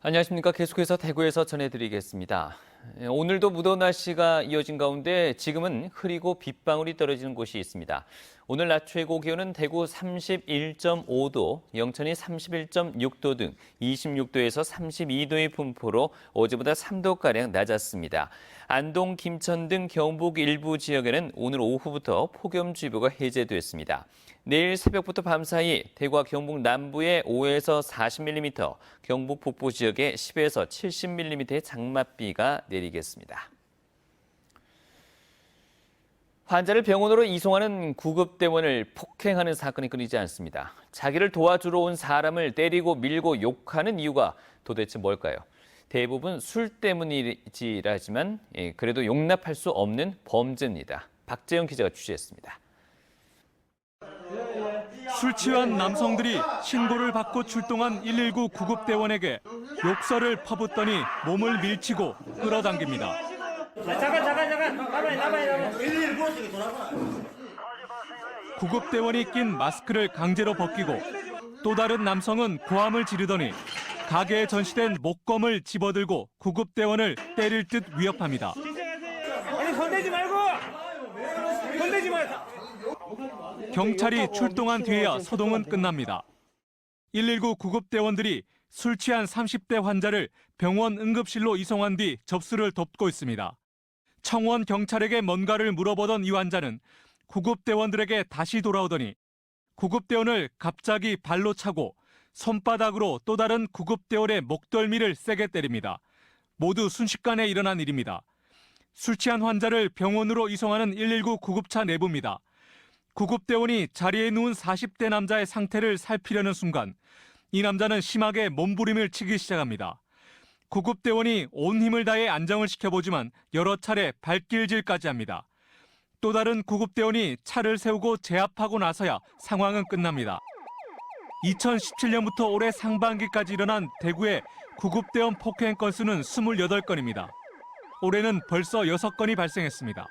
안녕하십니까. 계속해서 대구에서 전해드리겠습니다. 오늘도 무더운 날씨가 이어진 가운데 지금은 흐리고 빗방울이 떨어지는 곳이 있습니다. 오늘 낮 최고 기온은 대구 31.5도, 영천이 31.6도 등 26도에서 32도의 분포로 어제보다 3도가량 낮았습니다. 안동, 김천 등 경북 일부 지역에는 오늘 오후부터 폭염주의보가 해제됐습니다. 내일 새벽부터 밤사이 대구와 경북 남부에 5에서 40mm, 경북 북부 지역에 10에서 70mm의 장맛비가 내리겠습니다. 환자를 병원으로 이송하는 구급대원을 폭행하는 사건이 끊이지 않습니다. 자기를 도와주러 온 사람을 때리고 밀고 욕하는 이유가 도대체 뭘까요? 대부분 술 때문이지라지만 그래도 용납할 수 없는 범죄입니다. 박재영 기자가 취재했습니다. 술 취한 남성들이 신고를 받고 출동한 119 구급대원에게 욕설을 퍼붓더니 몸을 밀치고 끌어당깁니다. 잠깐. 나봐요. 구급대원이 낀 마스크를 강제로 벗기고 또 다른 남성은 고함을 지르더니 가게에 전시된 목검을 집어들고 구급대원을 때릴 듯 위협합니다. 아니, 손대지 말고! 손대지 마! 경찰이 출동한 뒤에야 소동은 끝납니다. 119 구급대원들이 술 취한 30대 환자를 병원 응급실로 이송한 뒤 접수를 돕고 있습니다. 청원 경찰에게 뭔가를 물어보던 이 환자는 구급대원들에게 다시 돌아오더니 구급대원을 갑자기 발로 차고 손바닥으로 또 다른 구급대원의 목덜미를 세게 때립니다. 모두 순식간에 일어난 일입니다. 술 취한 환자를 병원으로 이송하는 119 구급차 내부입니다. 구급대원이 자리에 누운 40대 남자의 상태를 살피려는 순간 이 남자는 심하게 몸부림을 치기 시작합니다. 구급대원이 온 힘을 다해 안정을 시켜보지만 여러 차례 발길질까지 합니다. 또 다른 구급대원이 차를 세우고 제압하고 나서야 상황은 끝납니다. 2017년부터 올해 상반기까지 일어난 대구의 구급대원 폭행 건수는 28건입니다. 올해는 벌써 6건이 발생했습니다.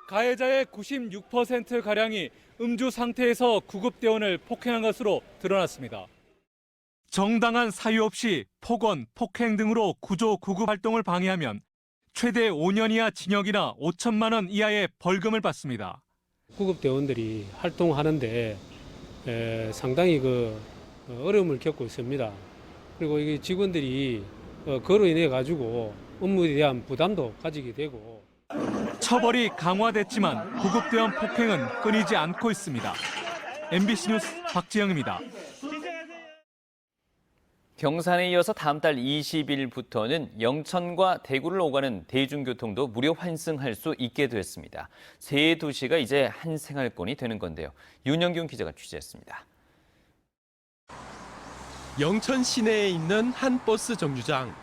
가해자의 96%가량이 음주 상태에서 구급대원을 폭행한 것으로 드러났습니다. 정당한 사유 없이 폭언, 폭행 등으로 구조, 구급 활동을 방해하면 최대 5년 이하 징역이나 5천만 원 이하의 벌금을 받습니다. 구급대원들이 활동하는데 상당히 어려움을 겪고 있습니다. 그리고 이게 직원들이 그로 인해 가지고 업무에 대한 부담도 가지게 되고. 처벌이 강화됐지만 구급대원 폭행은 끊이지 않고 있습니다. MBC 뉴스 박지영입니다. 경산에 이어서 다음 달 20일부터는 영천과 대구를 오가는 대중교통도 무료 환승할 수 있게 됐습니다. 세 도시가 이제 한 생활권이 되는 건데요. 윤영균 기자가 취재했습니다. 영천 시내에 있는 한 버스 정류장.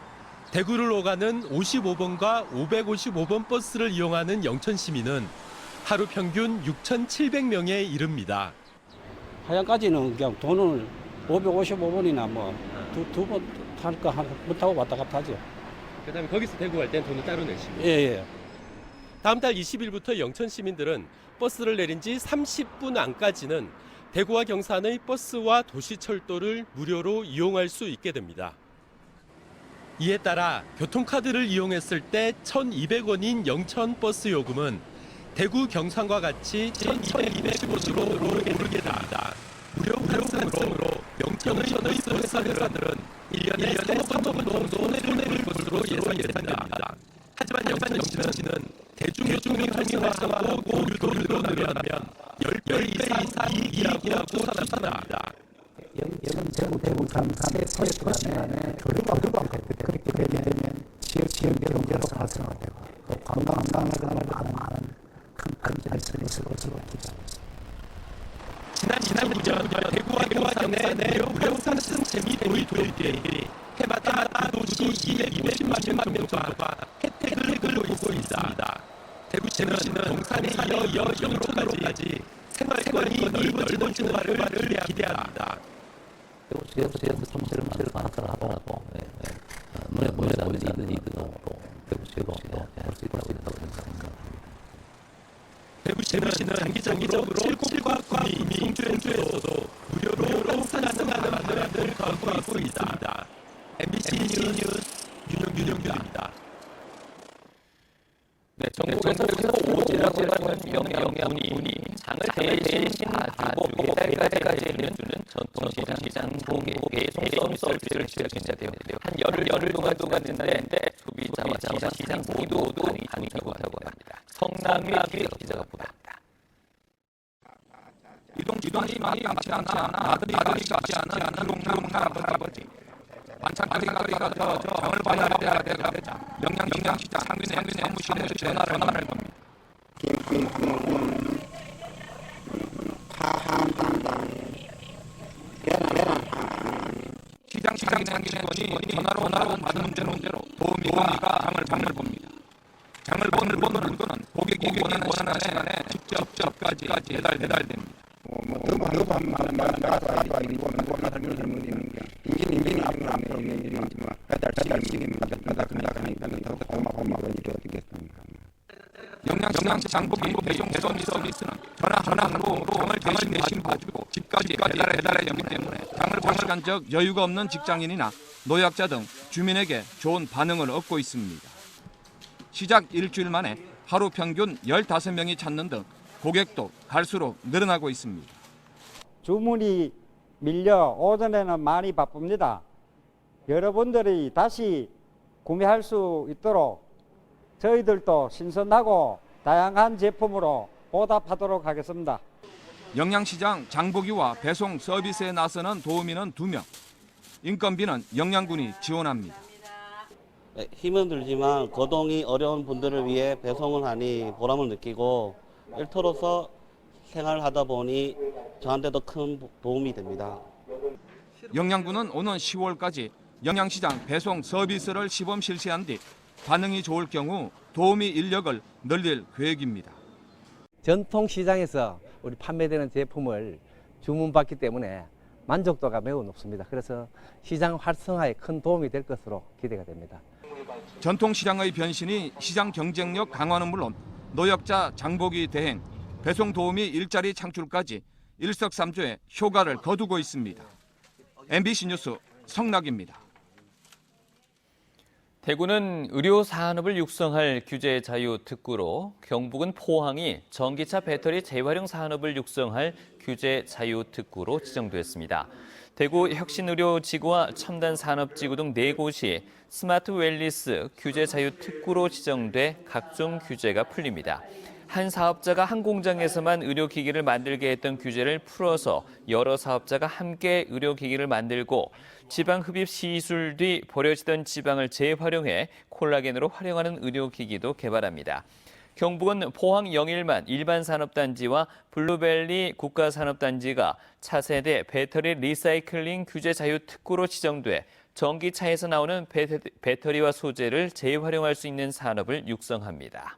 대구를 오가는 55번과 555번 버스를 이용하는 영천 시민은 하루 평균 6,700명에 이릅니다. 하양까지는 그냥 돈을 555번이나 두 번 탈까 못 타고 왔다 갔다 하죠. 그다음에 거기서 대구 갈 땐 돈을 따로 내시고. 예. 다음 달 20일부터 영천 시민들은 버스를 내린 지 30분 안까지는 대구와 경산의 버스와 도시철도를 무료로 이용할 수 있게 됩니다. 이에 따라 교통카드를 이용했을 때 1,200원인 영천 버스 요금은 대구 경산과 같이 1,200원으로 오르게 됩니다. 무료 환승으로 영천의 버스 회사들은 1년에 3억 원 정도 손해를 볼 것으로 예상됩니다. 하지만 영천시는 대중교통이 활성화하고 고유도를 늘어나면 10배 이상 이익이라고 추산합니다. 여기는 대구 경산의 서해권 시간에 교류가 그렇게 되면 지역별로 발생을 되고 또 관광을 가능한 큰 발전이 있을 것으로 기대합니다. 지난 2년 대구와 경산의 무료 환승 재미 도입이 해마다 도시 250만 명 정도가 혜택을 보고 있습니다. 대구시는 경산에 이어 영천으로까지 생활권이 넓어지는 증가를 기대합니다. 대구시에서 통제를 하더라도 눈에 보이지 않는 이들도 대구시에도 볼 수 있다고 생각합니다. 대구시는 장기적으로 7곳과 구미, 송주에서도 무료로 상하는 만들어들 갖고 있습니다. MBC 뉴스 윤영균입니다. 네, 정부에서 오지라고 하는 영양분이 장을 대신 봐주고 배달까지 해주는 전통시장 배송 서비스를 시작했는데요. 한 열흘 동안 됐는데 소비자와 시장 모두 가능하지 못하고 합니다. 성남의 기자가 보도합니다. 이동이 많이 많지 않아 아들이 같지 않아 농아버지 반찬거리가 더 장을 봐야 되자 영양시장 상인의 사무실에 전화를 겁니다. 시장 상인의 전화로 받은 문제로 도우미가 장을 봅니다. 장을 보는 거는 고객이 원하는 시간에 직접까지 배달됩니다. 영양시장 장보기 배송 서비스는 전화하고 장을 대신 봐주고 집까지 배달해야 되기 때문에 장을 볼 시간적 여유가 없는 직장인이나 노약자 등 주민에게 좋은 반응을 얻고 있습니다. 시작 일주일 만에 하루 평균 15명이 찾는 등 고객도 갈수록 늘어나고 있습니다. 주문이 밀려 오전에는 많이 바쁩니다. 여러분들이 다시 구매할 수 있도록 저희들도 신선하고 다양한 제품으로 보답하도록 하겠습니다. 영양시장 장보기와 배송 서비스에 나서는 도우미는 2명. 인건비는 영양군이 지원합니다. 힘은 들지만 거동이 어려운 분들을 위해 배송을 하니 보람을 느끼고 일터로서 생활하다 보니 저한테도 큰 도움이 됩니다. 영양군은 오는 10월까지 영양시장 배송 서비스를 시범 실시한 뒤 반응이 좋을 경우 도우미 인력을 늘릴 계획입니다. 전통시장에서 우리 판매되는 제품을 주문받기 때문에 만족도가 매우 높습니다. 그래서 시장 활성화에 큰 도움이 될 것으로 기대가 됩니다. 전통시장의 변신이 시장 경쟁력 강화는 물론 노약자 장보기 대행, 배송 도우미 일자리 창출까지 일석삼조의 효과를 거두고 있습니다. MBC 뉴스 성락입니다. 대구는 의료 산업을 육성할 규제 자유 특구로, 경북은 포항이 전기차 배터리 재활용 산업을 육성할 규제 자유 특구로 지정됐습니다. 대구 혁신의료지구와 첨단산업지구 등 4곳이 스마트 웰리스 규제 자유 특구로 지정돼 각종 규제가 풀립니다. 한 사업자가 한 공장에서만 의료기기를 만들게 했던 규제를 풀어서 여러 사업자가 함께 의료기기를 만들고 지방 흡입 시술 뒤 버려지던 지방을 재활용해 콜라겐으로 활용하는 의료기기도 개발합니다. 경북은 포항 영일만 일반산업단지와 블루벨리 국가산업단지가 차세대 배터리 리사이클링 규제 자유 특구로 지정돼 전기차에서 나오는 배터리와 소재를 재활용할 수 있는 산업을 육성합니다.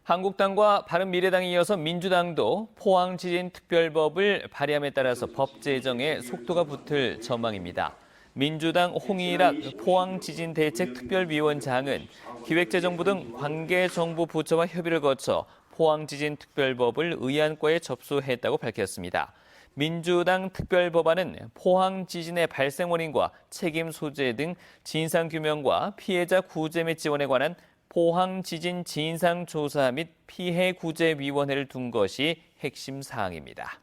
한국당과 바른미래당에 이어서 민주당도 포항지진특별법을 발의함에 따라서 법 제정에 속도가 붙을 전망입니다. 민주당 홍일학 포항지진대책특별위원장은 기획재정부 등 관계정부 부처와 협의를 거쳐 포항지진특별법을 의안과에 접수했다고 밝혔습니다. 민주당 특별법안은 포항 지진의 발생 원인과 책임 소재 등 진상규명과 피해자 구제 및 지원에 관한 포항 지진 진상조사 및 피해구제위원회를 둔 것이 핵심 사항입니다.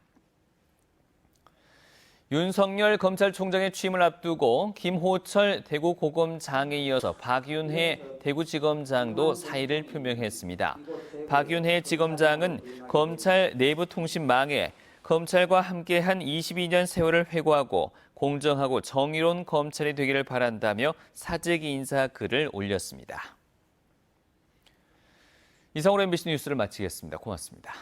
윤석열 검찰총장의 취임을 앞두고 김호철 대구고검장에 이어서 박윤혜 대구지검장도 사의를 표명했습니다. 박윤혜 지검장은 검찰 내부통신망에 검찰과 함께한 22년 세월을 회고하고 공정하고 정의로운 검찰이 되기를 바란다며 사죄기 인사 글을 올렸습니다. 이상으로 MBC 뉴스를 마치겠습니다. 고맙습니다.